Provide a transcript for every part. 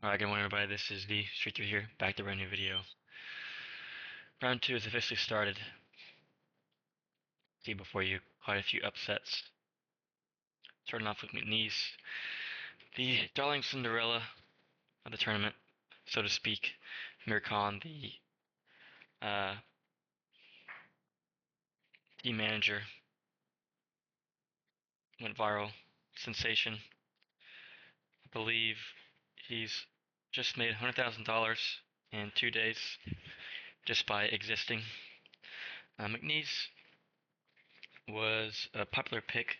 Alright, good morning everybody, this is the Street 3 here, back to a brand new video. Round 2 has officially started. See before you, quite a few upsets. Starting off with McNeese, the darling Cinderella of the tournament, so to speak. Mir Khan, the uh, team manager, went viral. Sensation. I believe he's just made $100,000 in 2 days just by existing. McNeese was a popular pick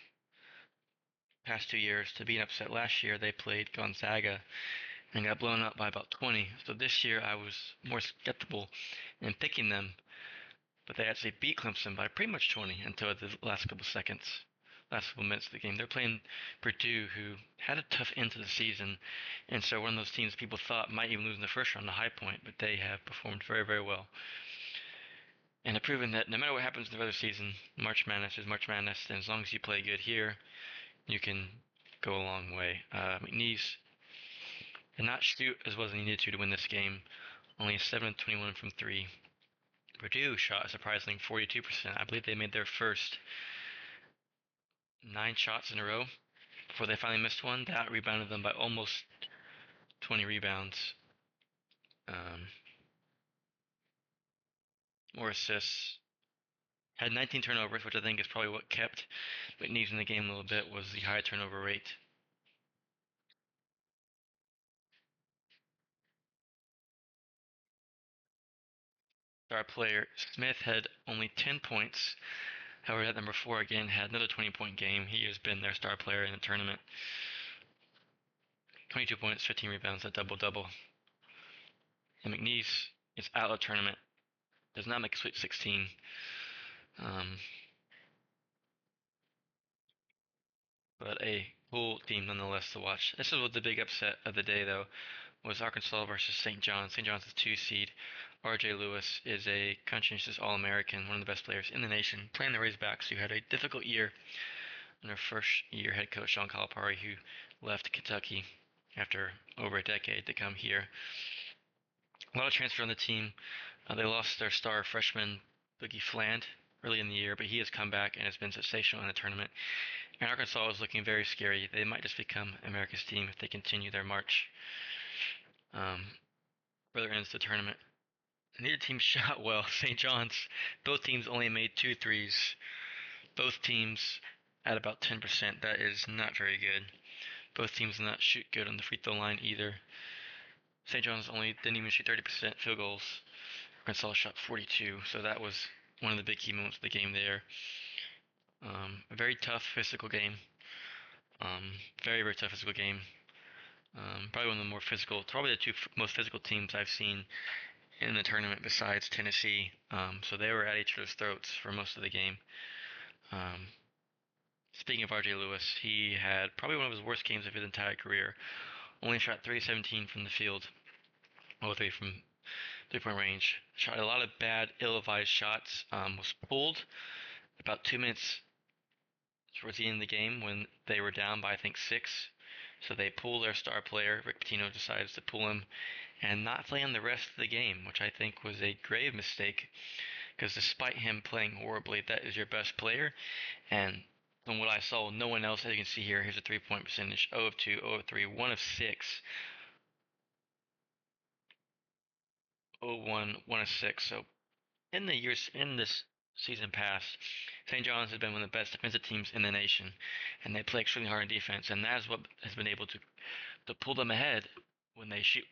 past 2 years to be an upset. Last year they played Gonzaga and got blown up by about 20. So this year I was more skeptical in picking them, but they actually beat Clemson by pretty much 20 until the last couple seconds, last couple minutes of the game. They're playing Purdue, who had a tough end to the season, and so one of those teams people thought might even lose in the first round to High Point, but they have performed very, very well. And have proven that no matter what happens in the regular season, March Madness is March Madness, and as long as you play good here, you can go a long way. McNeese did not shoot as well as they needed to win this game. Only 7 of 21 from 3. Purdue shot a surprising 42%. I believe they made their first 9 shots in a row before they finally missed one. That rebounded them by almost 20 rebounds. More assists. Had 19 turnovers, which I think is probably what kept McNeese in the game a little bit, was the high turnover rate. Star player Smith had only 10 points. However, that number 4 again had another 20-point game. He has been their star player in the tournament. 22 points, 15 rebounds, a double-double. And McNeese is out of the tournament. Does not make a Sweet 16. But a cool team nonetheless to watch. This is what the big upset of the day, though, was Arkansas versus St. John's. St. John's is 2 seed. R.J. Lewis is a conscientious All-American, one of the best players in the nation, playing the Razorbacks, who had a difficult year under first-year head coach Sean Calipari, who left Kentucky after over a decade to come here. A lot of transfer on the team. They lost their star freshman Boogie Fland early in the year, but he has come back and has been sensational in the tournament. And Arkansas is looking very scary. They might just become America's team if they continue their march further into the tournament. Neither team shot well. St. John's, both teams only made 2 threes. Both teams at about 10%. That is not very good. Both teams did not shoot good on the free throw line either. St. John's only didn't even shoot 30% field goals. Arkansas shot 42, so that was one of the big key moments of the game there. A very tough physical game. Very, very tough physical game. Probably one of the more physical, probably the two most physical teams I've seen in the tournament besides Tennessee. So they were at each other's throats for most of the game. Speaking of R.J. Lewis, he had probably one of his worst games of his entire career. Only shot 3-17 from the field, 0-3 from three-point range. Shot a lot of bad, ill-advised shots. Was pulled about 2 minutes towards the end of the game when they were down by I think 6. So they pull their star player. Rick Pitino decides to pull him and not play him the rest of the game, which I think was a grave mistake. Because despite him playing horribly, that is your best player. And from what I saw, no one else, as you can see here, here's a 3-point percentage, 0 of 2, 0 of 3, 1 of 6, 0 of 1, 1 of 6. So in the years, in this season past, St. John's has been one of the best defensive teams in the nation, and they play extremely hard in defense, and that is what has been able to pull them ahead when they shoot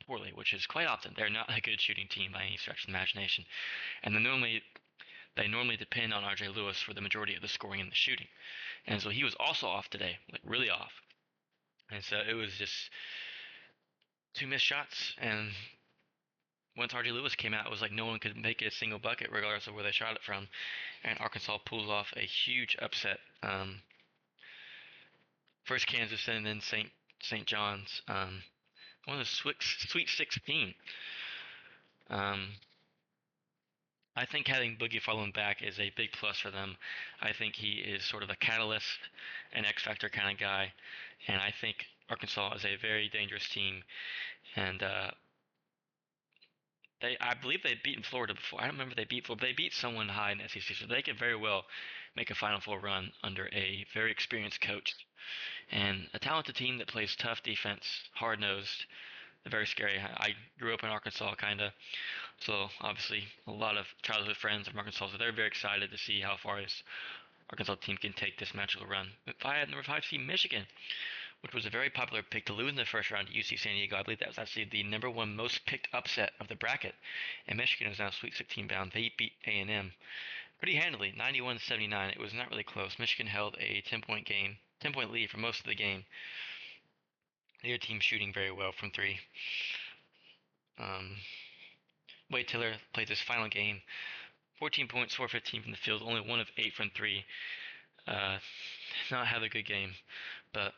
poorly, which is quite often. They're not a good shooting team by any stretch of the imagination, and they normally depend on R.J. Lewis for the majority of the scoring and the shooting, and so he was also off today, like really off, and so it was just 2 missed shots, and once R.J. Lewis came out, it was like no one could make a single bucket regardless of where they shot it from, and Arkansas pulls off a huge upset. First Kansas and then St. John's. One of the Sweet 16. I think having Boogie fallen back is a big plus for them. I think he is sort of a catalyst, an X Factor kind of guy, and I think Arkansas is a very dangerous team, and I believe they've beaten Florida before. I don't remember they beat Florida, but they beat someone high in the SEC, so they could very well make a Final Four run under a very experienced coach and a talented team that plays tough defense, hard nosed. They're very scary. I grew up in Arkansas, kind of, so obviously a lot of childhood friends from Arkansas, so they're very excited to see how far this Arkansas team can take this magical run. At number 5 seed Michigan, which was a very popular pick to lose in the first round to UC San Diego. I believe that was actually the number 1 most picked upset of the bracket, and Michigan is now Sweet 16 bound. They beat A&M pretty handily, 91-79. It was not really close. Michigan held a 10-point lead for most of the game. Their team shooting very well from 3. Wade Tiller played his final game, 14 points, 4-15 from the field, only 1 of 8 from 3. Not have a good game, but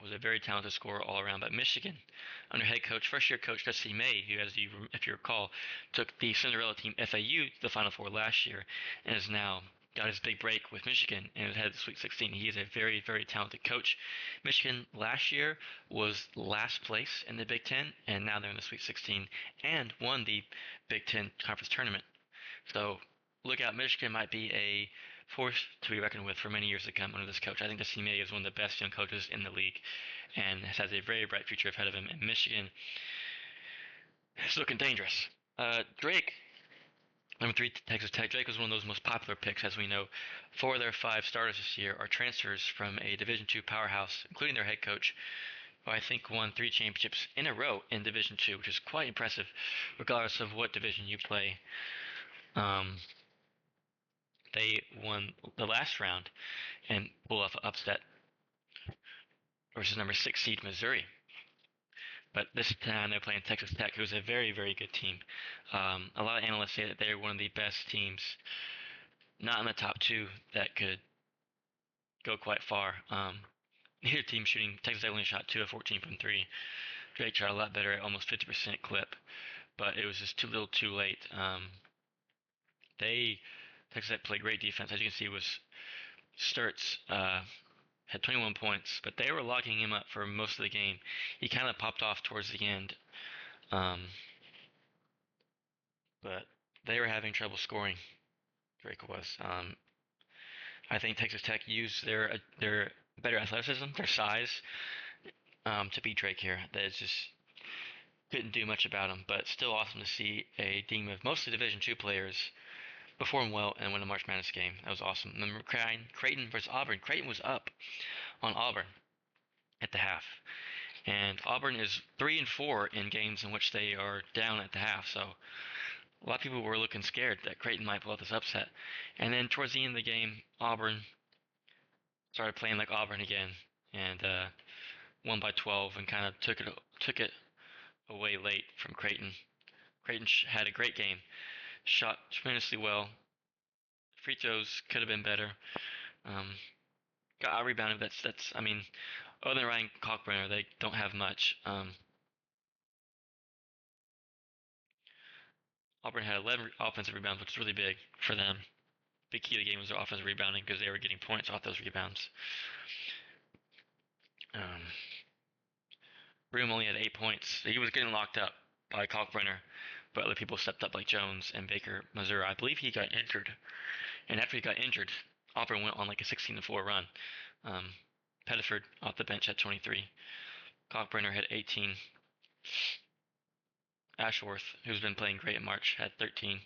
was a very talented scorer all around. But Michigan, under head coach, first-year coach Dusty May, who, if you recall, took the Cinderella team FAU to the Final Four last year, and has now got his big break with Michigan and has had the Sweet 16. He is a very, very talented coach. Michigan last year was last place in the Big Ten, and now they're in the Sweet 16 and won the Big Ten Conference Tournament. So look out, Michigan might be a force to be reckoned with for many years to come under this coach. I think Dusty May is one of the best young coaches in the league and has a very bright future ahead of him. And Michigan is looking dangerous. Drake, number 3, Texas Tech. Drake was one of those most popular picks, as we know. 4 of their 5 starters this year are transfers from a Division II powerhouse, including their head coach, who I think won 3 championships in a row in Division II, which is quite impressive, regardless of what division you play. They won the last round and pulled off an upset versus number 6 seed Missouri. But this time they're playing Texas Tech, who's a very, very good team. A lot of analysts say that they're one of the best teams, not in the top 2, that could go quite far. Neither team shooting. Texas Tech only shot 2 of 14 from 3. Drake shot a lot better at almost 50% clip, but it was just too little too late. Texas Tech played great defense. As you can see, Sturtz had 21 points, but they were locking him up for most of the game. He kind of popped off towards the end, but they were having trouble scoring. Drake was. I think Texas Tech used their better athleticism, their size, to beat Drake here. That just couldn't do much about him, but still awesome to see a team of mostly Division II players perform well and win a March Madness game. That was awesome. And then Creighton versus Auburn. Creighton was up on Auburn at the half, and Auburn is 3-4 in games in which they are down at the half. So a lot of people were looking scared that Creighton might pull out this upset. And then towards the end of the game, Auburn started playing like Auburn again and won by 12 and kind of took it away late from Creighton. Creighton had a great game, shot tremendously well. Free throws could have been better. Got out rebounded. That's I mean, other than Ryan Kalkbrenner, they don't have much. Auburn had 11 offensive rebounds, which is really big for them. The key to the game was their offensive rebounding because they were getting points off those rebounds. Broome only had 8 points. He was getting locked up by Kalkbrenner, but other people stepped up like Jones and Baker Mazur. I believe he got injured, and after he got injured, Auburn went on like a 16-4 run. Pettiford off the bench had 23. Kalkbrenner had 18. Ashworth, who's been playing great in March, had 13.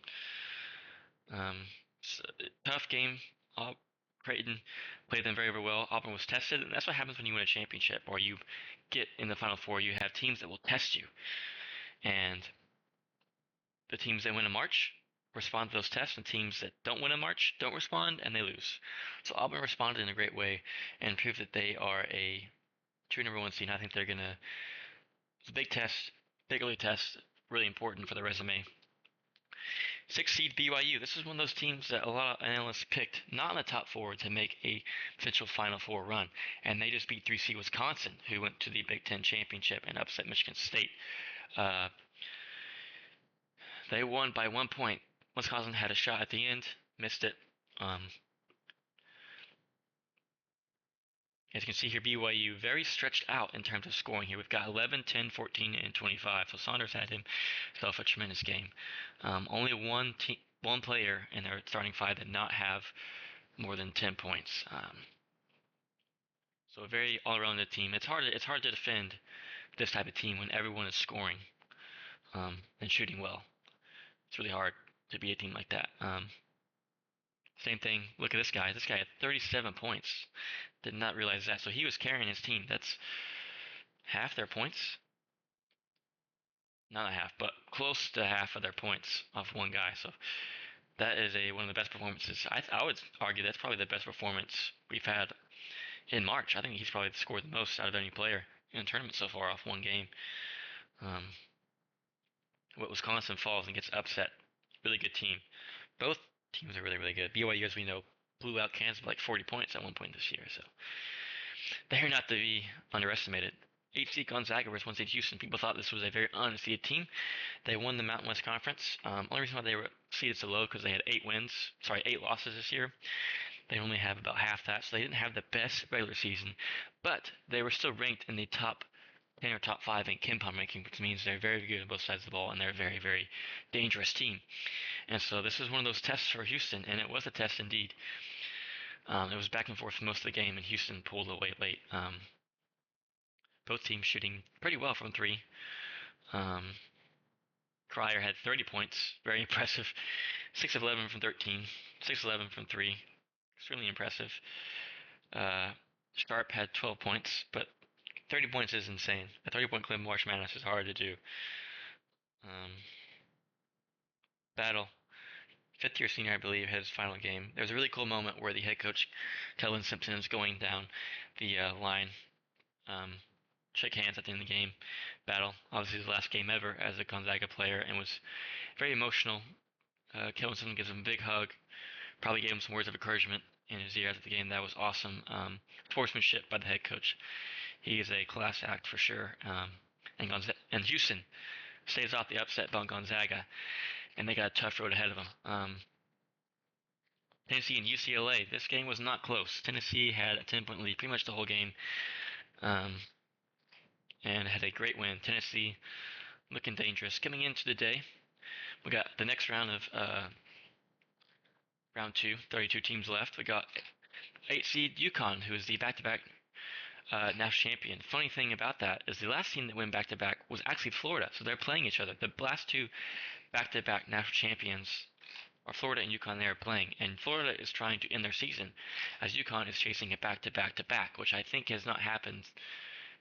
Tough game. Creighton played them very, very well. Auburn was tested, and that's what happens when you win a championship or you get in the Final Four. You have teams that will test you, and the teams that win in March respond to those tests, and teams that don't win in March don't respond, and they lose. So Auburn responded in a great way and proved that they are a true number 1 seed. I think they're gonna. It's a big test, big early test, really important for the resume. 6 seed BYU. This is one of those teams that a lot of analysts picked not in the top 4 to make a potential Final Four run, and they just beat 3 seed Wisconsin, who went to the Big Ten championship and upset Michigan State. They won by 1 point. Wisconsin had a shot at the end, missed it. As you can see here, BYU very stretched out in terms of scoring here. We've got 11, 10, 14, and 25. So Saunders had himself a tremendous game. Only one player in their starting five did not have more than 10 points. So a very all-around team. It's hard to defend this type of team when everyone is scoring and shooting well. It's really hard to beat a team like that. Same thing. Look at this guy. This guy had 37 points. Did not realize that. So he was carrying his team. That's half their points. Not a half, but close to half of their points off one guy. So that is one of the best performances. I would argue that's probably the best performance we've had in March. I think he's probably scored the most out of any player in the tournament so far off one game. What Wisconsin falls and gets upset. Really good team. Both teams are really, really good. BYU, as we know, blew out Kansas by like 40 points at one point this year. So they're not to be underestimated. 8 seed Gonzaga versus 1 seed Houston. People thought this was a very unseeded team. They won the Mountain West Conference. Only reason why they were seeded so low because they had 8 losses this year. They only have about half that, so they didn't have the best regular season, but they were still ranked in the top 10 or top 5 in KenPom ranking, which means they're very good on both sides of the ball, and they're a very, very dangerous team. And so this was one of those tests for Houston, and it was a test indeed. It was back and forth for most of the game, and Houston pulled away late. Both teams shooting pretty well from 3. Cryer had 30 points, very impressive. 6 of 11 from 13, 6 of 11 from 3, extremely impressive. Sharp had 12 points, but 30 points is insane. A 30-point clip in March Madness is hard to do. Battle, fifth-year senior, I believe, had his final game. There was a really cool moment where the head coach, Kelvin Simpson, is going down the line, shake hands at the end of the game. Battle, obviously his last game ever as a Gonzaga player, and was very emotional. Kelvin Simpson gives him a big hug, probably gave him some words of encouragement in his ear after the game. That was awesome. Sportsmanship by the head coach. He is a class act for sure. And Houston staves off the upset by Gonzaga, and they got a tough road ahead of them. Tennessee and UCLA. This game was not close. Tennessee had a 10-point lead pretty much the whole game, and had a great win. Tennessee looking dangerous. Coming into the day, we got the next round of round 2, 32 teams left. We got 8 seed UConn, who is the back-to-back national champion. Funny thing about that is the last team that went back-to-back was actually Florida, so they're playing each other. The last 2 back-to-back national champions are Florida and UConn. They are playing, and Florida is trying to end their season as UConn is chasing it back-to-back-to-back, which I think has not happened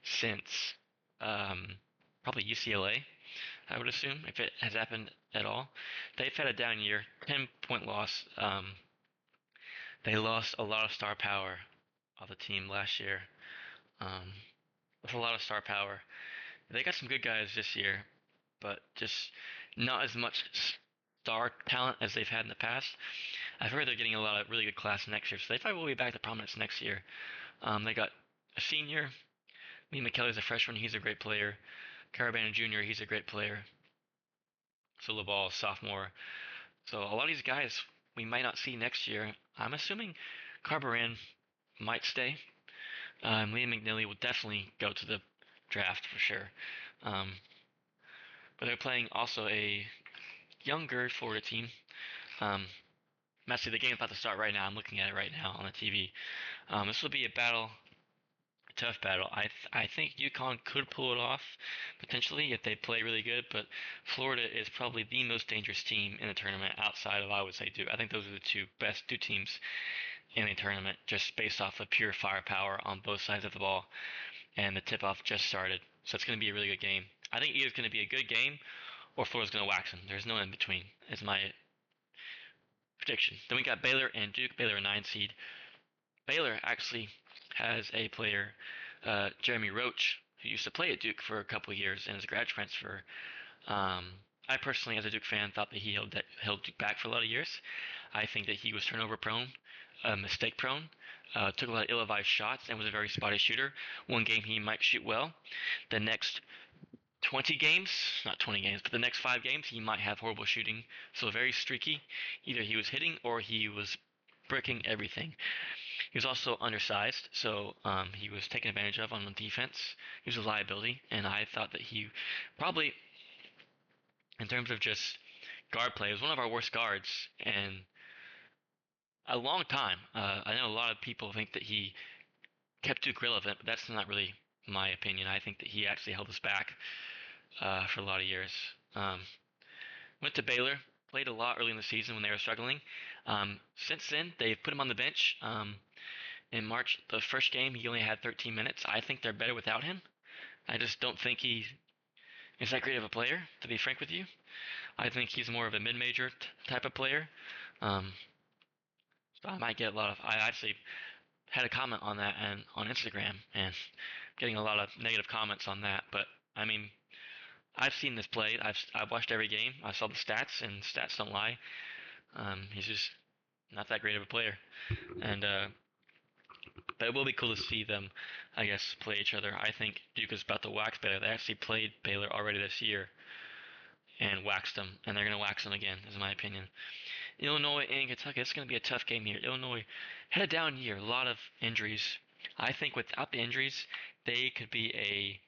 since probably UCLA, I would assume, if it has happened at all. They've had a down year, 10-point loss. They lost a lot of star power of the team last year. With a lot of star power. They got some good guys this year, but just not as much star talent as they've had in the past. I've heard they're getting a lot of really good class next year, so they probably will be back to prominence next year. They got a senior. Lee McKelly's a freshman. He's a great player. Carabana Jr., he's a great player. So LaBall, sophomore. So a lot of these guys we might not see next year. I'm assuming Carbaran might stay. Liam McNeely will definitely go to the draft for sure. But they're playing also a younger Florida team. Actually, the game's about to start right now. I'm looking at it right now on the TV. This will be a battle, a tough battle. I think UConn could pull it off potentially if they play really good, but Florida is probably the most dangerous team in the tournament outside of, I would say, Duke. I think those are the best two teams in the tournament, just based off of pure firepower on both sides of the ball. And the tip-off just started, so it's going to be a really good game. I think either it's going to be a good game or Florida's going to wax them. There's no in between, is my prediction. Then we got Baylor and Duke. Baylor a 9 seed. Baylor actually has a player, Jeremy Roach, who used to play at Duke for a couple of years and is a grad transfer. I personally, as a Duke fan, thought that he held Duke back for a lot of years. I think that he was turnover prone, mistake prone, took a lot of ill-advised shots, and was a very spotty shooter. One game he might shoot well. The next 20 games, not 20 games, but the next 5 games he might have horrible shooting. So very streaky. Either he was hitting or he was bricking everything. He was also undersized, so he was taken advantage of on the defense. He was a liability, and I thought that he probably, in terms of just guard play, was one of our worst guards in a long time. I know a lot of people think that he kept Duke relevant, but that's not really my opinion. I think that he actually held us back for a lot of years. Went to Baylor, played a lot early in the season when they were struggling. Since then, they've put him on the bench. In March, the first game, he only had 13 minutes. I think they're better without him. I just don't think he is that great of a player, to be frank with you. I think he's more of a mid-major type of player. Um, so I might get a lot of. I actually had a comment on that and on Instagram, and getting a lot of negative comments on that. But I mean, I've seen this played. I've watched every game. I saw the stats, and stats don't lie. He's just not that great of a player, and but it will be cool to see them, I guess, play each other. I think Duke is about to wax Baylor. They actually played Baylor already this year and waxed them, and they're going to wax them again, is my opinion. Illinois and Kentucky, it's going to be a tough game here. Illinois had a down year, a lot of injuries. I think without the injuries, they could be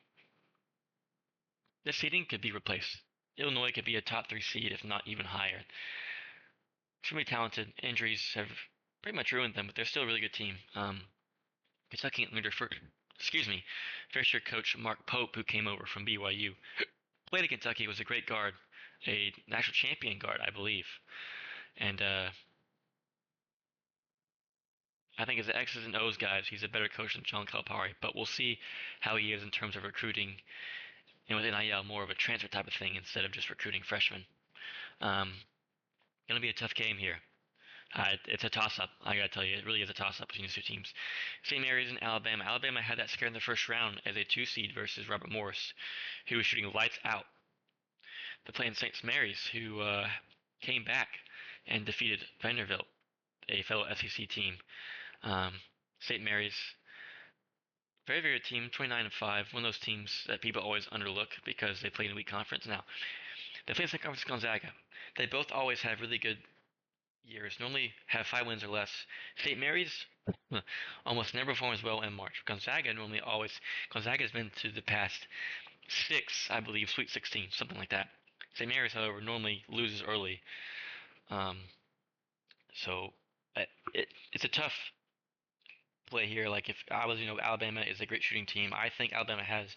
the seeding could be replaced. Illinois could be a top 3 seed, if not even higher. Extremely talented. Injuries have pretty much ruined them, but they're still a really good team. Kentucky under first year coach Mark Pope, who came over from BYU, played at Kentucky, was a great guard, a national champion guard, I believe. And I think as the X's and O's guys, he's a better coach than John Calipari. But we'll see how he is in terms of recruiting, and with NIL more of a transfer type of thing instead of just recruiting freshmen. Gonna be a tough game here. It's a toss-up. I gotta tell you, it really is a toss-up between these two teams. St. Mary's and Alabama. Alabama had that scare in the first round as a 2 seed versus Robert Morris, who was shooting lights out. They're playing St. Mary's, who came back and defeated Vanderbilt, a fellow SEC team. St. Mary's, very, very good team, 29-5. One of those teams that people always underlook because they play in a weak conference. Now, they play in the conference Gonzaga. They both always have really good years, normally have 5 wins or less. St. Mary's almost never performs well in March. Gonzaga's been to the past 6, I believe, Sweet 16, something like that. St. Mary's, however, normally loses early. So it's a tough play here. Like if I was, Alabama is a great shooting team. I think Alabama has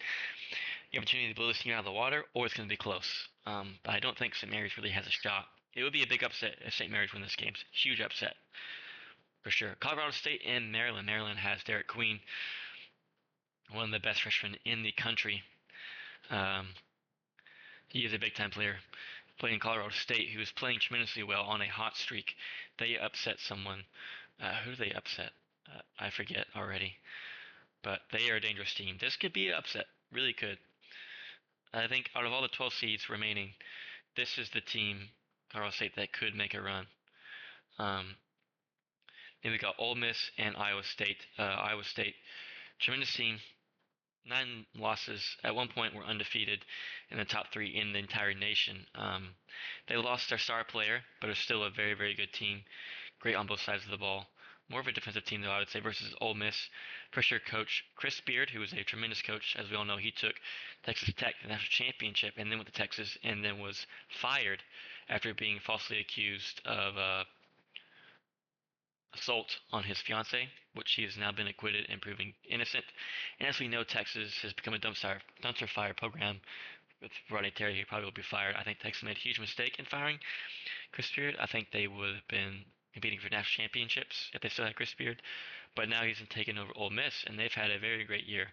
the opportunity to blow this team out of the water, or it's going to be close. But I don't think St. Mary's really has a shot. It would be a big upset if St. Mary's win this game. Huge upset, for sure. Colorado State and Maryland. Maryland has Derek Queen, one of the best freshmen in the country. He is a big-time player. Playing Colorado State, who is playing tremendously well on a hot streak. They upset someone. Who do they upset? I forget already. But they are a dangerous team. This could be an upset. Really could. I think out of all the 12 seeds remaining, this is the team, Colorado State, that could make a run. Then we got Ole Miss and Iowa State. Iowa State, tremendous team. 9 losses. At one point, were undefeated in the top 3 in the entire nation. They lost their star player, but are still a very, very good team. Great on both sides of the ball. More of a defensive team, though, I would say, versus Ole Miss. First year coach Chris Beard, who was a tremendous coach, as we all know, he took Texas Tech to the national championship and then went to Texas and then was fired after being falsely accused of assault on his fiancee, which he has now been acquitted and proven innocent. And as we know, Texas has become a dumpster fire program with Rodney Terry. He probably will be fired. I think Texas made a huge mistake in firing Chris Beard. I think they would have been competing for national championships if they still had Chris Beard. But now he's taken over Ole Miss, and they've had a very great year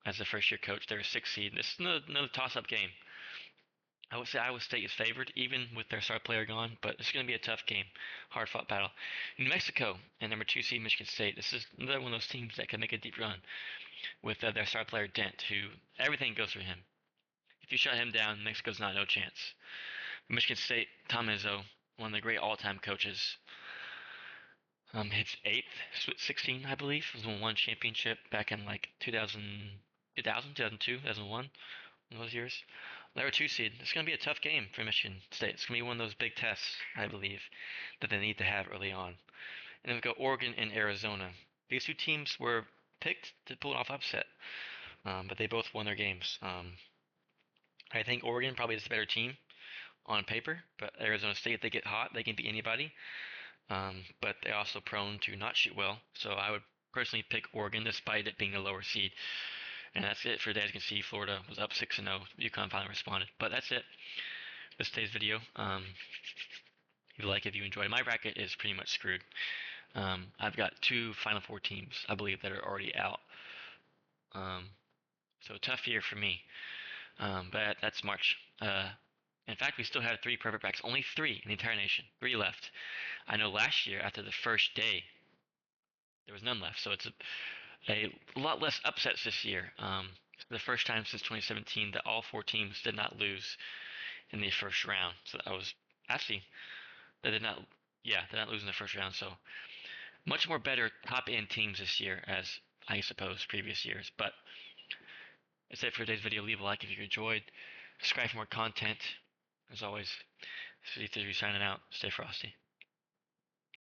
as the first-year coach. They're a 6 seed. This is another toss-up game. I would say Iowa State is favored, even with their star player gone, but it's going to be a tough game, hard-fought battle. New Mexico and number 2 seed Michigan State. This is another one of those teams that can make a deep run with their star player Dent, who everything goes through him. If you shut him down, Mexico's not no chance. Michigan State, Tom Izzo, one of the great all-time coaches. His 8th, 16, I believe, was won 1 championship back in like 2000, 2002, 2001, one of those years. They're a 2 seed. It's going to be a tough game for Michigan State. It's going to be one of those big tests, I believe, that they need to have early on. And then we've got Oregon and Arizona. These two teams were picked to pull off upset, but they both won their games. I think Oregon probably is the better team on paper, but Arizona State, if they get hot, they can beat anybody. But they're also prone to not shoot well, so I would personally pick Oregon despite it being a lower seed. And that's it for today. As you can see, Florida was up 6-0. UConn finally responded. But that's it for today's video. If you enjoyed, my bracket is pretty much screwed. I've got 2 Final Four teams, I believe, that are already out. So tough year for me. But that's March. In fact, we still had 3 perfect brackets. Only 3 in the entire nation. 3 left. I know last year, after the first day, there was none left. So it's a lot less upsets this year. The first time since 2017 that all 4 teams did not lose in the first round. So that was actually they did not lose in the first round. So much more better top end teams this year, as I suppose previous years. But that's it for today's video. Leave a like if you enjoyed. Subscribe for more content. As always, this is E3 signing out. Stay frosty.